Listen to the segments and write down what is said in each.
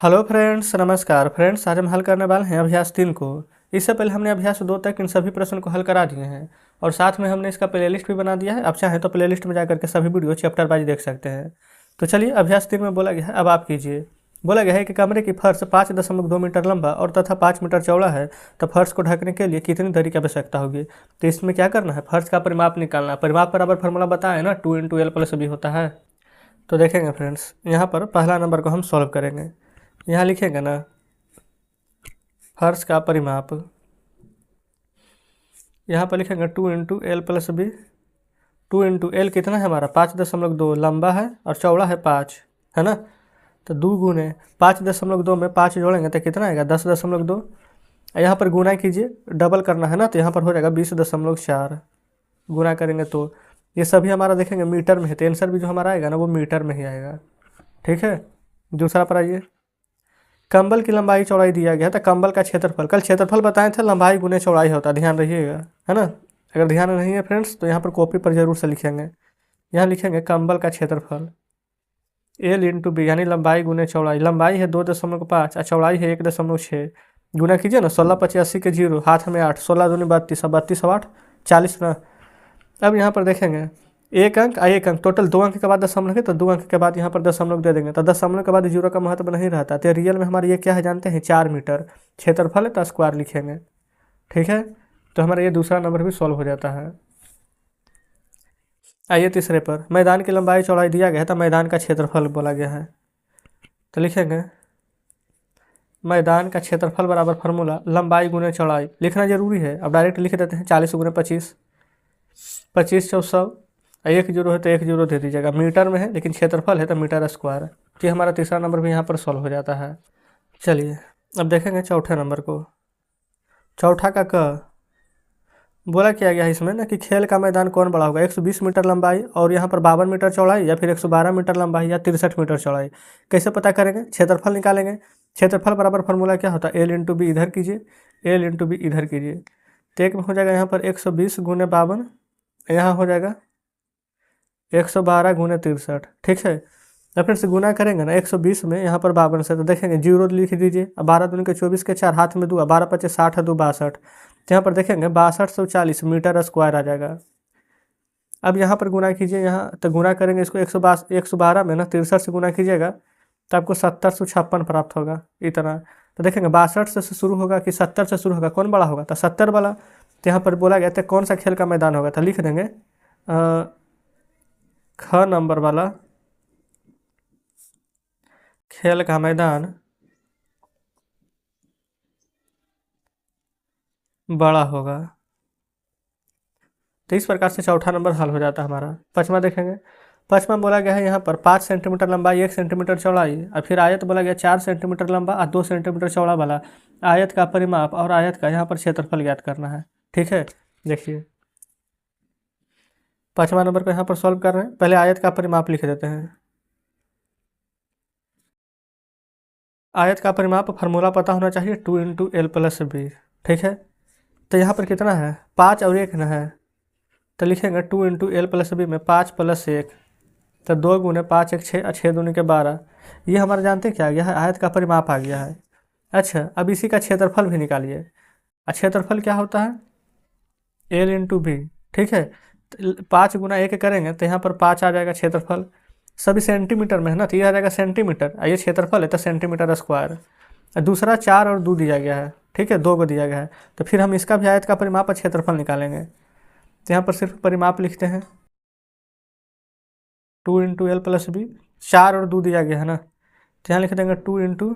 Hello friends, नमस्कार friends. आज हम हल करने वाले हैं अभ्यास 3 को। इससे पहले हमने अभ्यास 2 तक इन सभी प्रश्न को हल करा दिए हैं और साथ में हमने इसका प्लेलिस्ट भी बना दिया है। आप चाहें तो प्लेलिस्ट में जाकर के सभी वीडियो चैप्टर वाइज देख सकते हैं। तो चलिए, अभ्यास 3 में बोला गया है, अब आप कीजिए। बोला गया है कि कमरे की फर्श 5.2 मीटर लंबा और तथा 5 मीटर चौड़ा है, तो फर्श को ढकने के लिए कितनी दरी की आवश्यकता होगी। तो इसमें क्या करना है, फर्श का परिमाप निकालना है। परिमाप बराबर फार्मूला बताया ना, 2 × L + B होता है। तो देखेंगे फ्रेंड्स, यहाँ पर पहला नंबर को हम सॉल्व करेंगे। यहाँ लिखेंगे ना, फर्श का परिमाप, यहाँ पर लिखेंगे 2 × L + B। 2 × L कितना है हमारा, 5.2 लंबा है और चौड़ा है 5, है ना। तो 2 × 5.2 में 5 जोड़ेंगे तो कितना आएगा, 10.2। यहाँ पर गुना कीजिए, डबल करना है ना, तो यहाँ पर हो जाएगा 20.4। गुना करेंगे तो ये सभी हमारा देखेंगे मीटर में है, तो आंसर भी जो हमारा आएगा ना वो मीटर में ही आएगा। ठीक है, दूसरा पर आइए। कंबल की लंबाई चौड़ाई दिया गया था, कंबल का क्षेत्रफल, कल क्षेत्रफल बताए थे, लंबाई गुने चौड़ाई होता है, ध्यान रखिएगा, है ना। अगर ध्यान नहीं है फ्रेंड्स तो यहाँ पर कॉपी पर जरूर से लिखेंगे। यहाँ लिखेंगे कंबल का क्षेत्रफल L × B, यानी लंबाई गुने चौड़ाई। लंबाई है 2.5 और चौड़ाई है 1.6। गुना कीजिए ना, 16 × 85 के 0, हाथ में 8, 16 दूनी 32, 32 और 8 40 ना। अब यहाँ पर देखेंगे एक अंक और एक अंक, टोटल 2 अंक के बाद दशमलव है, तो 2 अंक के बाद यहाँ पर दशमलव दे देंगे, तो दशमलव के बाद 0 का महत्व नहीं रहता। तो रियल में हमारे ये क्या है जानते हैं, 4 मीटर। क्षेत्रफल है तो स्क्वायर लिखेंगे। ठीक है, तो हमारा ये दूसरा नंबर भी सॉल्व हो जाता है। आइए तीसरे पर, मैदान की लंबाई चौड़ाई दिया गया है, तो मैदान का क्षेत्रफल बोला गया है। तो लिखेंगे मैदान का क्षेत्रफल बराबर फार्मूला लंबाई गुने चौड़ाई, लिखना जरूरी है। अब डायरेक्ट लिख देते हैं, 40 × 25, 25 × 100, 1 जीरो है तो 1 जीरो दे दीजिएगा। मीटर में है लेकिन क्षेत्रफल है तो मीटर स्क्वायर। तो हमारा तीसरा नंबर भी यहाँ पर सॉल्व हो जाता है। चलिए अब देखेंगे चौथे नंबर को। चौथा का बोला क्या गया है इसमें ना कि खेल का मैदान कौन बड़ा होगा, 120 मीटर लंबाई और यहाँ पर 52 मीटर चौड़ाई, या फिर 112 मीटर लंबाई या 63 मीटर चौड़ाई। कैसे पता करेंगे, क्षेत्रफल निकालेंगे। क्षेत्रफल बराबर फार्मूला क्या होता है, L × B इधर कीजिए, L × B इधर कीजिए। तो एक में हो जाएगा यहाँ पर 120 × 52, यहाँ हो जाएगा 112 × 63। ठीक है, तो फिर से गुना करेंगे ना, 120 में यहाँ पर 52 से, तो देखेंगे 0 लिख दीजिए। अब 12 दूनी के 24 के 4, हाथ में 2, 12 × 5 = 60 है, 2 × 62। तो यहाँ पर देखेंगे 6240 मीटर स्क्वायर आ जाएगा। अब यहाँ पर गुना कीजिए, यहाँ तो गुना करेंगे इसको 112 में ना 63 से गुना कीजिएगा तो आपको 7056 प्राप्त होगा इतना। तो देखेंगे 62 से शुरू होगा कि 70 से शुरू होगा, कौन बड़ा होगा, तो 70 वाला। तो यहाँ पर बोला गया था कौन सा खेल का मैदान होगा, तो लिख देंगे ख नंबर वाला खेल का मैदान बड़ा होगा। तो इस प्रकार से चौथा नंबर हल हो जाता है हमारा। पाँचवा देखेंगे, पाँचवा बोला गया है यहाँ पर 5 सेंटीमीटर लंबाई, 1 सेंटीमीटर चौड़ाई और फिर आयत बोला गया 4 सेंटीमीटर लंबा और 2 सेंटीमीटर चौड़ा वाला आयत का परिमाप और आयत का यहाँ पर क्षेत्रफल ज्ञात करना है। ठीक है, देखिए पाँचवा नंबर को यहाँ पर सॉल्व कर रहे हैं। पहले आयत का परिमाप लिख देते हैं। आयत का परिमाप फार्मूला पता होना चाहिए, 2 × L + B। ठीक है, तो यहाँ पर कितना है, 5 और 1 ना है, तो लिखेंगे 2 × L + B में 5 + 1, तो 2 × 5 = 6 और 6 दूनी के 12। ये हमारे जानते हैं क्या आ गया है, आयत का परिमाप आ गया है। अच्छा, अब इसी का क्षेत्रफल भी निकालिए। क्षेत्रफल क्या होता है, L × B। ठीक है, 5 × 1 करेंगे तो यहाँ पर 5 आ जाएगा क्षेत्रफल। सभी सेंटीमीटर में है ना, तो ये आ जाएगा सेंटीमीटर, ये क्षेत्रफल है तो सेंटीमीटर स्क्वायर। दूसरा 4 और 2 दिया गया है, ठीक है, 2 को दिया गया है, तो फिर हम इसका भी आयत का परिमाप और क्षेत्रफल निकालेंगे। तो यहाँ पर सिर्फ परिमाप लिखते हैं, 2 × L + B, 4 और 2 दिया गया है ना, तो यहाँ लिख देंगे 2 ×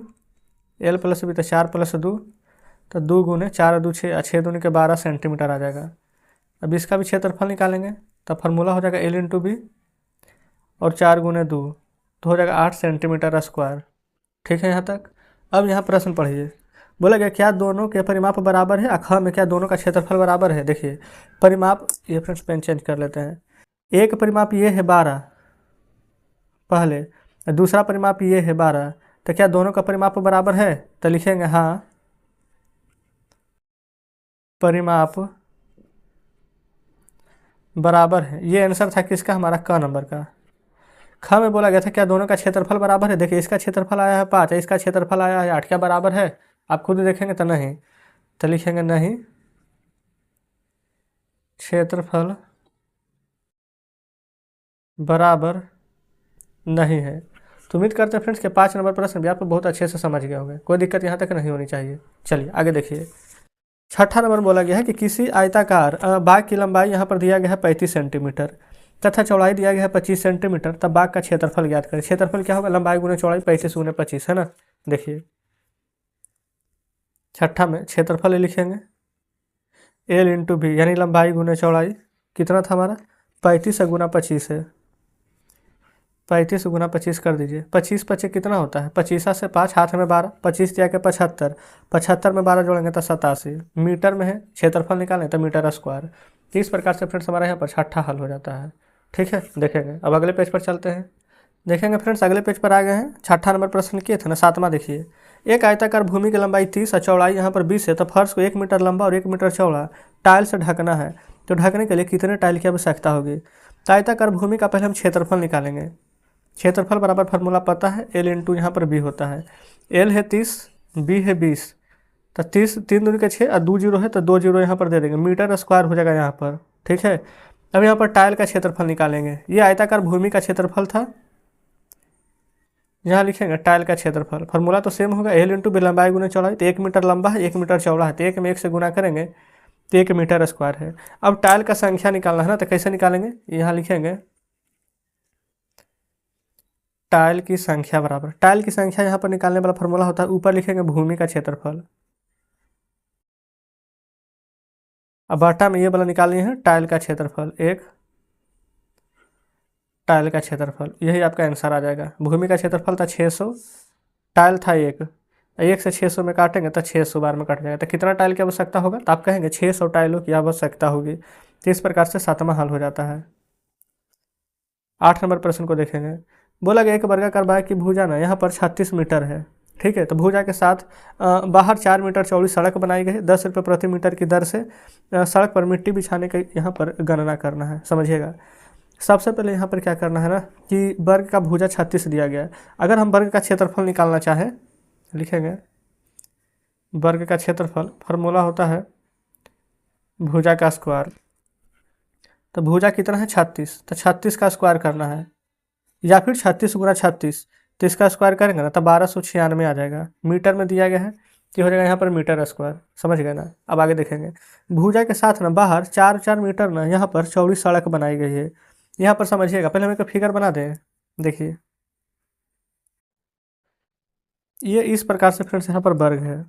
L + B, तो 4 + 2, तो 2 × 4 और 2 6, 6 दूनी के 12 सेंटीमीटर आ जाएगा। अब इसका भी क्षेत्रफल निकालेंगे, तो फार्मूला हो जाएगा L × B और 4 × 2, तो हो जाएगा 8 सेंटीमीटर स्क्वायर। ठीक है यहाँ तक। अब यहाँ प्रश्न पढ़िए, बोला गया क्या दोनों के परिमाप बराबर है, अख में क्या दोनों का क्षेत्रफल बराबर है। देखिए परिमाप, ये फ्रेंड्स पेन चेंज कर लेते हैं। एक परिमाप ये है 12 पहले, दूसरा परिमाप ये है 12, तो क्या दोनों का परिमाप बराबर है, तो लिखेंगे हाँ परिमाप बराबर है। ये आंसर था किसका, हमारा क नंबर का। ख में बोला गया था क्या दोनों का क्षेत्रफल बराबर है। देखिए इसका क्षेत्रफल आया है 5, इसका क्षेत्रफल आया है 8, क्या बराबर है? आप खुद देखेंगे तो नहीं, तो लिखेंगे नहीं, क्षेत्रफल बराबर नहीं है। तो उम्मीद करते हैं फ्रेंड्स कि 5 नंबर प्रश्न भी आप बहुत अच्छे से समझ गए होंगे, कोई दिक्कत यहाँ तक नहीं होनी चाहिए। चलिए आगे देखिए, छठा नंबर बोला गया है कि किसी आयताकार बाग की लंबाई यहाँ पर दिया गया है 35 सेंटीमीटर तथा चौड़ाई दिया गया है 25 सेंटीमीटर, तब बाग का क्षेत्रफल ज्ञात करें। क्षेत्रफल क्या होगा? लंबाई गुने चौड़ाई 35 गुने 25 है ना। देखिए छठा में क्षेत्रफल लिखेंगे एल इंटू बी, यानी लंबाई गुने चौड़ाई कितना था हमारा? 35 गुना 25 है, 35 गुना 25 कर दीजिए। 25 पचे कितना होता है? 25 से 5 हाथ में 12, 25 दिया के 75, 75 में 12 जोड़ेंगे तो 87 मीटर में है। क्षेत्रफल निकालें तो मीटर स्क्वायर। तो इस प्रकार से फ्रेंड्स हमारा यहाँ पर छठा हल हो जाता है। ठीक है, देखेंगे अब अगले पेज पर चलते हैं। देखेंगे फ्रेंड्स अगले पेज पर आ गए हैं। छठा नंबर प्रश्न किए थे ना, सातवां देखिए, एक आयताकार भूमि की लंबाई 30 और चौड़ाई यहाँ पर 20 है, तो फर्श को 1 मीटर लंबा और 1 मीटर चौड़ा टाइल से ढकना है, तो ढकने के लिए कितने टाइल की आवश्यकता होगी? तो आयताकार भूमि का पहले हम क्षेत्रफल निकालेंगे। क्षेत्रफल बराबर फार्मूला पता है, एल इंटू यहाँ पर बी होता है। एल है 30, बी है 20, तो 30 3 दूनी के 6 और 2 जीरो है तो 2 जीरो यहाँ पर दे देंगे, मीटर स्क्वायर हो जाएगा यहाँ पर। ठीक है, अब यहाँ पर टाइल का क्षेत्रफल निकालेंगे। ये आयताकार भूमि का क्षेत्रफल था, यहाँ लिखेंगे टाइल का क्षेत्रफल। फार्मूला तो सेम होगा, एल इंटू बी लंबाई गुना चौड़ाई, तो 1 मीटर लंबा है 1 मीटर चौड़ा है, तो 1 में 1 से गुना करेंगे तो 1 मीटर स्क्वायर है। अब टाइल का संख्या निकालना है ना, तो कैसे निकालेंगे? यहाँ लिखेंगे टाइल की संख्या बराबर, टाइल की संख्या यहाँ पर निकालने वाला फार्मूला होता है, ऊपर लिखेंगे भूमि का क्षेत्रफल, अब बटा में ये वाला निकालनी है टाइल का क्षेत्रफल, एक टाइल का क्षेत्रफल, यही आपका आंसर आ जाएगा। भूमि का क्षेत्रफल था 600, टाइल था 1 से 600 में काटेंगे तो 600 बार में कट जाएगा, तो कितना टाइल की आवश्यकता होगा? तो आप कहेंगे 600 टाइलों की आवश्यकता होगी। तो इस प्रकार से सातवां हल हो जाता है। 8 नंबर प्रश्न को देखेंगे। बोला गया एक वर्गाकार बाग की भुजा ना यहाँ पर 36 मीटर है। ठीक है, तो भुजा के साथ बाहर 4 मीटर चौड़ी सड़क बनाई गई है। 10 रुपये प्रति मीटर की दर से सड़क पर मिट्टी बिछाने का यहाँ पर गणना करना है। समझिएगा, सबसे पहले यहाँ पर क्या करना है ना कि वर्ग का भुजा 36 दिया गया है। अगर हम वर्ग का क्षेत्रफल निकालना चाहें, लिखेंगे वर्ग का क्षेत्रफल, फार्मूला होता है भुजा का स्क्वायर। तो भुजा कितना है? 36, तो 36 का स्क्वायर करना है, या फिर 36 गुना 36, तो इसका स्क्वायर करेंगे ना तो 1296 आ जाएगा। मीटर में दिया गया है कि हो जाएगा यहाँ पर मीटर स्क्वायर। समझ गए ना। अब आगे देखेंगे, भुजा के साथ ना बाहर 4 मीटर ना यहाँ पर चौड़ी सड़क बनाई गई है। यहाँ पर समझिएगा, पहले हम एक फिगर बना दें। देखिए ये इस प्रकार से फ्रेंड्स यहाँ पर वर्ग है।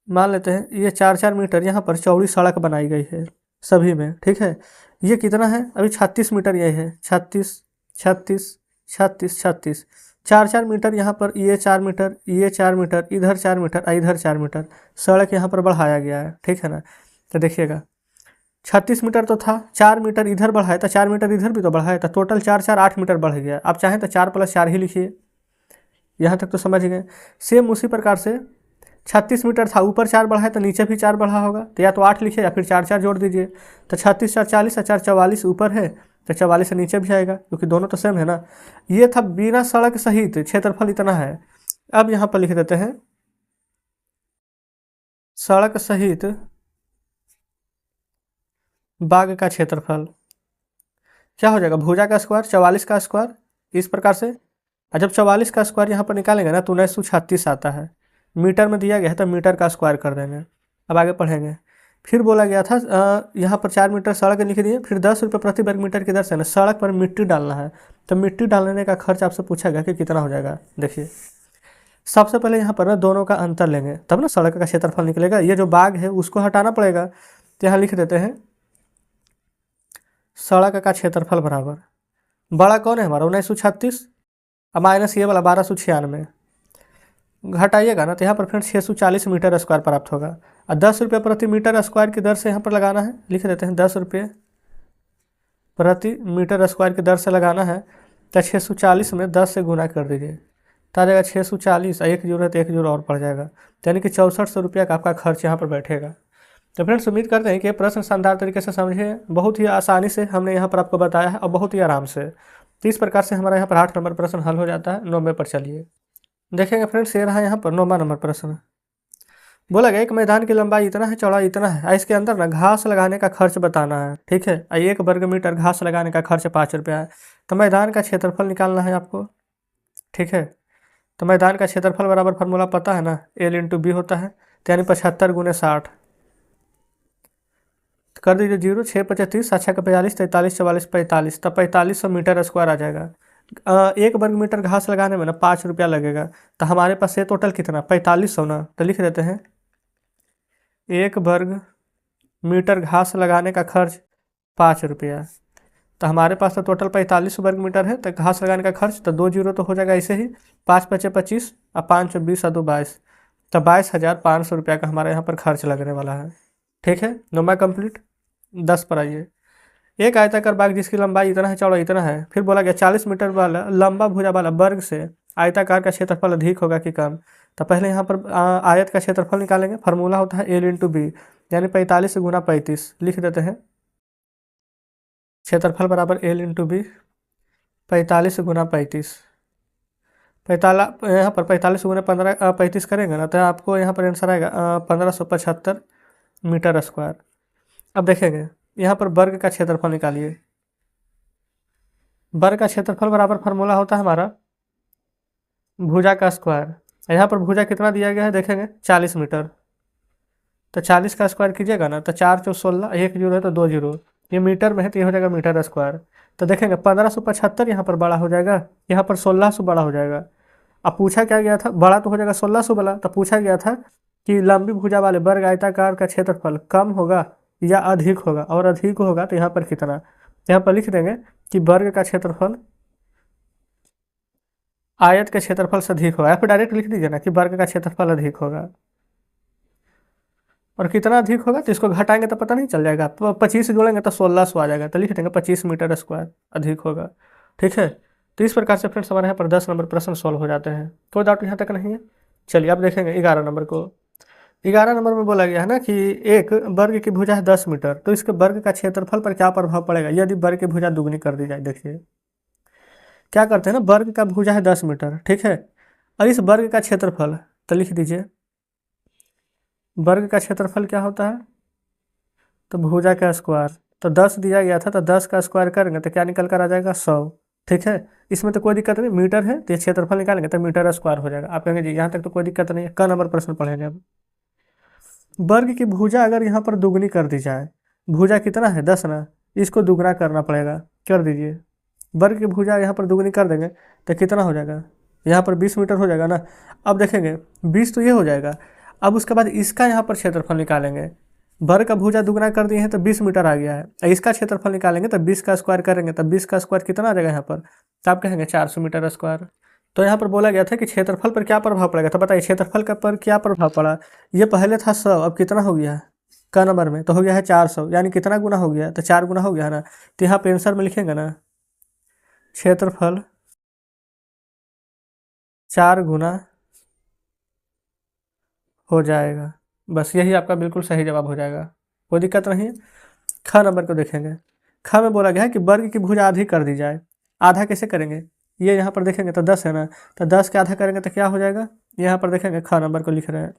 मान लेते हैं ये 4 मीटर यहाँ पर चौड़ी सड़क बनाई गई है सभी में। ठीक है, ये कितना है? अभी 36 मीटर ये है, 36 36 36 36, 4 मीटर यहाँ पर, ये 4 मीटर, ये 4 मीटर, इधर 4 मीटर और इधर 4 मीटर सड़क यहाँ पर बढ़ाया गया है। ठीक है ना, तो देखिएगा 36 मीटर तो था, 4 मीटर इधर बढ़ाया था, 4 मीटर इधर भी तो बढ़ाया था, टोटल 4 4 8 मीटर बढ़ गया। आप चाहें तो 4 + 4 ही लिखिए, यहाँ तक तो समझ गए। सेम उसी प्रकार से 36 मीटर था, ऊपर 4 बढ़ा तो नीचे भी 4 बढ़ा होगा, तो या तो 8 लिखिए या फिर 4 4 जोड़ दीजिए। तो 36 4 40 और 4 44 ऊपर है, तो 44 से नीचे भी आएगा क्योंकि दोनों तो सेम है ना। ये था बिना सड़क सहित क्षेत्रफल इतना है। अब यहाँ पर लिख देते हैं सड़क सहित बाग का क्षेत्रफल क्या हो जाएगा? भुजा का स्क्वायर 44 का स्क्वायर, इस प्रकार से। और जब 44 का स्क्वायर यहाँ पर निकालेंगे ना तो 1936 आता है। मीटर में दिया गया है तो मीटर का स्क्वायर कर देंगे। अब आगे पढ़ेंगे। फिर बोला गया था यहाँ पर 4 मीटर सड़क लिख दिए, फिर 10 रुपये प्रति वर्ग मीटर की दर से ना सड़क पर मिट्टी डालना है। तो मिट्टी डालने का खर्च आपसे पूछा गया कि कितना हो जाएगा। देखिए सबसे पहले यहाँ पर ना दोनों का अंतर लेंगे, तब ना सड़क का क्षेत्रफल निकलेगा। ये जो बाग है उसको हटाना पड़ेगा, तो यहाँ लिख देते हैं सड़क का क्षेत्रफल बराबर, बड़ा कौन है हमारा 1936, अब माइनस ये वाला 1296, घटाइएगा ना तो यहाँ पर फ्रेंड 640 मीटर स्क्वायर प्राप्त होगा। और 10 रुपये प्रति मीटर स्क्वायर की दर से यहाँ पर लगाना है, लिख देते हैं 10 रुपये प्रति मीटर स्क्वायर की दर से लगाना है। तो 640 में 10 से गुना कर दीजिए, तो आ जाएगा 640, एक जीरो है तो 1 जीरो और पड़ जाएगा, यानी कि 6400 रुपया का आपका खर्च यहाँ पर बैठेगा। तो फ्रेंड्स उम्मीद करते हैं कि प्रश्न शानदार तरीके से समझे, बहुत ही आसानी से हमने यहाँ पर आपको बताया है और बहुत ही आराम से। तो इस प्रकार से हमारा यहाँ पर 8 नंबर प्रश्न हल हो जाता है। 9वें पर चलिए देखेंगे फ्रेंड्स, ये रहा यहाँ पर 9वां नंबर प्रश्न। बोला गया एक मैदान की लंबाई इतना है, चौड़ाई इतना है, इसके अंदर ना घास लगाने का खर्च बताना है। ठीक है, 1 वर्ग मीटर घास लगाने का खर्च 5 रुपया है। तो मैदान का क्षेत्रफल निकालना है आपको। ठीक है, तो मैदान का क्षेत्रफल बराबर फार्मूला पता है ना, L/B होता है। तो यानी 75 × 60 कर दीजिए 0, 6 × 25, 7 × 45, 43, 44, 45, तब 4500 मीटर स्क्वायर आ जाएगा। 1 वर्ग मीटर घास लगाने में ना 5 रुपया लगेगा। तो हमारे पास ये टोटल कितना 4500 ना, तो लिख देते हैं 1 वर्ग मीटर घास लगाने का खर्च 5 रुपया। तो हमारे पास तो टोटल 45 वर्ग मीटर है, तो घास लगाने का खर्च तो 2 जीरो तो हो जाएगा ऐसे ही। 5 × 5 = 25 और 5 × 20 = 2 22, तो 22,500 रुपया का हमारे यहाँ पर खर्च लगने वाला है। ठीक है, 9वां कंप्लीट। 10 पर आइए। एक आयताकार बाग जिसकी लंबाई इतना है, चौड़ाई इतना है, फिर बोला गया 40 मीटर वाला लंबा भुजा वाला वर्ग से आयताकार का क्षेत्रफल अधिक होगा कि कम। तो पहले यहाँ पर आयत का क्षेत्रफल निकालेंगे। फार्मूला होता है L/B, यानी 45 × 35 लिख देते हैं। क्षेत्रफल बराबर L/B, 45 × 35। यहाँ पर 45 × 15 35 करेंगे ना, तो आपको यहाँ पर आंसर आएगा 1575 मीटर स्क्वायर। अब देखेंगे यहाँ पर वर्ग का क्षेत्रफल निकालिए। वर्ग का क्षेत्रफल बराबर फार्मूला होता है हमारा भुजा का स्क्वायर। यहाँ पर भुजा कितना दिया गया है देखेंगे 40 मीटर, तो 40 का स्क्वायर कीजिएगा ना, तो 4 × 4 = 16, 1 जीरो है तो 2 जीरो, ये मीटर में है तो ये हो जाएगा मीटर स्क्वायर। तो देखेंगे 1575 यहाँ पर बड़ा हो जाएगा, यहाँ पर 1600 बड़ा हो जाएगा। अब पूछा क्या गया था, बड़ा तो हो जाएगा 1600 वाला, तो पूछा गया था कि लंबी भुजा वाले वर्ग आयताकार का क्षेत्रफल कम होगा या अधिक होगा, और अधिक होगा तो यहाँ पर कितना। तो यहाँ पर लिख देंगे कि वर्ग का क्षेत्रफल आयत के क्षेत्रफल से अधिक होगा, या फिर डायरेक्ट लिख दीजिए ना कि वर्ग का क्षेत्रफल अधिक होगा। और कितना अधिक होगा तो इसको घटाएंगे तो पता नहीं चल जाएगा, तो 25 से जोड़ेंगे तो 1600 आ जाएगा, तो लिख देंगे 25 मीटर स्क्वायर अधिक होगा। ठीक है, तो इस प्रकार से फ्रेंड्स हमारे यहाँ पर 10 नंबर प्रश्न सॉल्व हो जाते हैं। कोई डाउट यहाँ तक नहीं है। चलिए अब देखेंगे 11 नंबर को। 11 नंबर में बोला गया है ना कि एक वर्ग की भुजा है 10 मीटर, तो इसके वर्ग का क्षेत्रफल पर क्या प्रभाव पड़ेगा यदि वर्ग की भुजा दुगनी कर दी जाए। देखिए क्या करते हैं ना, वर्ग का भुजा है 10 मीटर, ठीक है, और इस वर्ग का क्षेत्रफल, तो लिख दीजिए वर्ग का क्षेत्रफल क्या होता है, तो भुजा का स्क्वायर। तो 10 दिया गया था, तो 10 का स्क्वायर करेंगे तो क्या निकल कर आ जाएगा 100। ठीक है, इसमें तो कोई दिक्कत नहीं, मीटर है तो ये क्षेत्रफल निकालेंगे तो मीटर स्क्वायर हो जाएगा। आप कहेंगे जी यहाँ तक तो कोई दिक्कत नहीं है। क नंबर प्रश्न पढ़ेंगे अब। वर्ग की भुजा अगर यहाँ पर दुगनी कर दी जाए, भुजा कितना है 10 ना, इसको दुगना करना पड़ेगा, कर दीजिए। वर्ग की भुजा यहाँ पर दुगनी कर देंगे तो कितना हो जाएगा, यहाँ पर 20 मीटर हो जाएगा ना। अब देखेंगे 20 तो ये हो जाएगा। अब उसके बाद इसका यहाँ पर क्षेत्रफल निकालेंगे। वर्ग का भुजा दुगना कर दिए हैं तो 20 मीटर आ गया है, इसका क्षेत्रफल निकालेंगे तो 20 का स्क्वायर करेंगे तो 20 का स्क्वायर कितना आ जाएगा यहाँ पर, तो आप कहेंगे 400 मीटर स्क्वायर। तो यहाँ पर बोला गया था कि क्षेत्रफल पर क्या प्रभाव पड़ेगा, तो बताइए क्षेत्रफल का पर क्या प्रभाव पड़ा। ये पहले था 100, अब कितना हो गया है का नंबर में, तो हो गया है 400, यानी कितना गुना हो गया, तो 4 गुना हो गया है ना। तो यहाँ पे आंसर में लिखेंगे ना क्षेत्रफल 4 गुना हो जाएगा। बस यही आपका बिल्कुल सही जवाब हो जाएगा, कोई दिक्कत नहीं है। ख नंबर को देखेंगे। ख में बोला गया है कि वर्ग की भुजा आधी कर दी जाए। आधा कैसे करेंगे, ये यहाँ पर देखेंगे तो 10 है ना, तो 10 के आधा करेंगे तो क्या हो जाएगा, यहाँ पर देखेंगे ख नंबर को लिख रहे हैं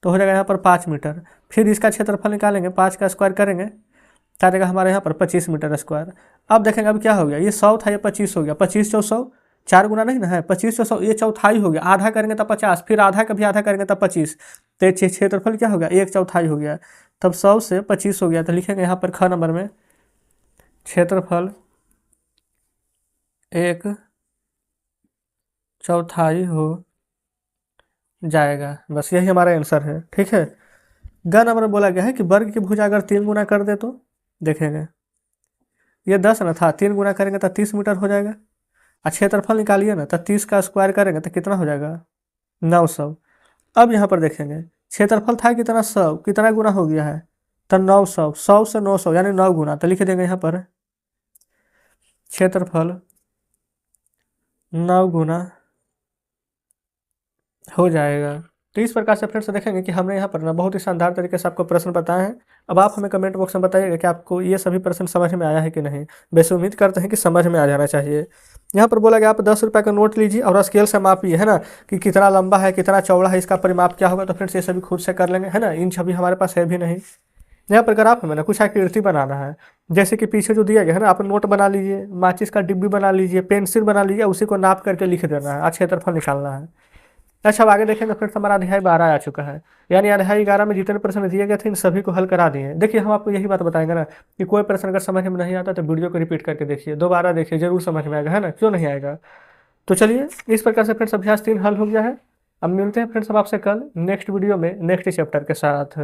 तो हो जाएगा यहाँ पर 5 मीटर। फिर इसका क्षेत्रफल निकालेंगे, 5 का स्क्वायर करेंगे क्या देगा हमारे यहाँ पर 25 मीटर स्क्वायर। अब देखेंगे अब क्या हो गया, ये 100 था, ये 25 हो गया, 25 × 100 4 गुना नहीं ना है, 25 × 100 ये चौथाई हो गया, आधा करेंगे तो 50, फिर आधा का भी आधा करेंगे तो 25, तो क्षेत्रफल क्या हो गया 1/4 हो गया, तब 100 से 25 हो गया। तो लिखेंगे यहाँ पर ख नंबर में क्षेत्रफल 1/4 हो जाएगा। बस यही हमारा आंसर है। ठीक है, ग नंबर में बोला गया है कि वर्ग की भुजा अगर 3 गुना कर दे तो देखेंगे ये 10 ना था, 3 गुना करेंगे तो 30 मीटर हो जाएगा। क्षेत्रफल निकालिए ना, तो 30 का स्क्वायर करेंगे तो कितना हो जाएगा 900। अब यहाँ पर देखेंगे क्षेत्रफल था कितना 100, कितना गुना हो गया है तो 900, 100 से 900 यानी 9 गुना, तो लिख देंगे यहाँ पर क्षेत्रफल 9 गुना हो जाएगा। तो इस प्रकार से फ्रेंड्स देखेंगे कि हमने यहाँ पर ना बहुत ही शानदार तरीके से आपको प्रश्न बताए हैं। अब आप हमें कमेंट बॉक्स में बताइएगा कि आपको ये सभी प्रश्न समझ में आया है कि नहीं। वैसे उम्मीद करते हैं कि समझ में आ जाना चाहिए। यहाँ पर बोला गया आप 10 रुपये का नोट लीजिए और स्केल से मापिए, है ना, कि कितना लंबा है कितना चौड़ा है, इसका परिमाप क्या होगा। तो फ्रेंड्स ये सभी खुद से कर लेंगे, है ना, इन छवि हमारे पास है भी नहीं। यहाँ पर अगर आप हमें ना कुछ आकृति बनाना है, जैसे कि पीछे जो दिया गया है ना, आप नोट बना लीजिए, माचिस का डिब्बी बना लीजिए, पेंसिल बना लीजिए, उसी को नाप करके लिख देना है, क्षेत्रफल निकालना है। अच्छा, अब आगे देखेंगे फ्रेंड्स हमारा अध्याय 12 आ चुका है, यानी अध्याय 11 में जितने प्रश्न दिए गए थे इन सभी को हल करा दिए। देखिए हम आपको यही बात बताएंगे ना कि कोई प्रश्न अगर समझ में नहीं आता तो वीडियो को रिपीट करके देखिए, दोबारा देखिए, जरूर समझ में आएगा, है ना, क्यों नहीं आएगा। तो चलिए इस प्रकार से फ्रेंड्स अभ्यास 3 हल हो गया है। अब मिलते हैं फ्रेंड्स अब आपसे कल नेक्स्ट वीडियो में नेक्स्ट चैप्टर के साथ।